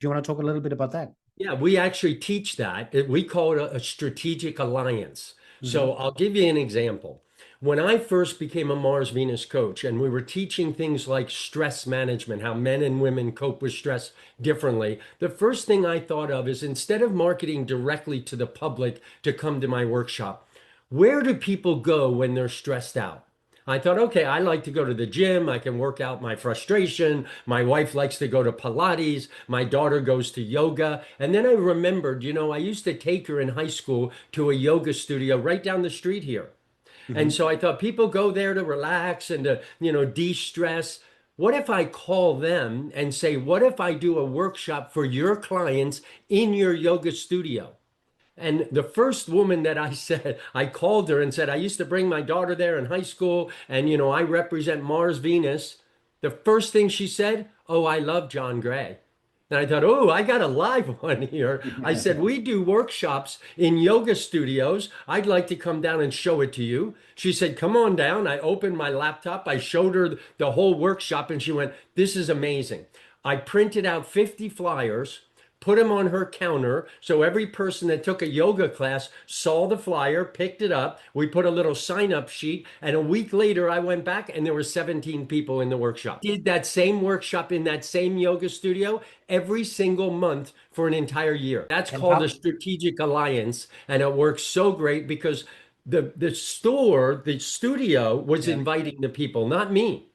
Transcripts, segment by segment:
Do you want to talk a little bit about that? Yeah, we actually teach that. We call it a strategic alliance. Hmm. So I'll give you an example. When I first became a Mars Venus coach and we were teaching things like stress management, how men and women cope with stress differently, the first thing I thought of is instead of marketing directly to the public to come to my workshop, where do people go when they're stressed out? I thought, okay, I like to go to the gym. I can work out my frustration. My wife likes to go to Pilates. My daughter goes to yoga. And then I remembered, I used to take her in high school to a yoga studio right down the street here. And Hmm. so I thought people go there to relax and to, de-stress. What if I call them and say, what if I do a workshop for your clients in your yoga studio? And the first woman that I said, I called her and said, I used to bring my daughter there in high school, and I represent Mars Venus. The first thing she said, oh, I love John Gray. And I thought, oh, I got a live one here. I said, we do workshops in yoga studios. I'd like to come down and show it to you. She said, come on down. I opened my laptop. I showed her the whole workshop, and she went, this is amazing. I printed out 50 flyers, put them on her counter. So every person that took a yoga class saw the flyer, picked it up. We put a little sign up sheet. And a week later, I went back and there were 17 people in the workshop. Did that same workshop in that same yoga studio every single month for an entire year. That's And called a how? strategic alliance. And it works so great because the studio was Yeah. inviting the people, not me.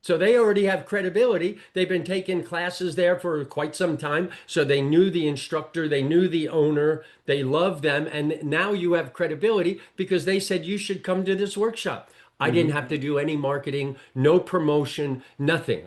So they already have credibility. They've been taking classes there for quite some time. So they knew the instructor, they knew the owner, they love them. And now you have credibility because they said you should come to this workshop. I didn't Mhm. have to do any marketing, no promotion, nothing.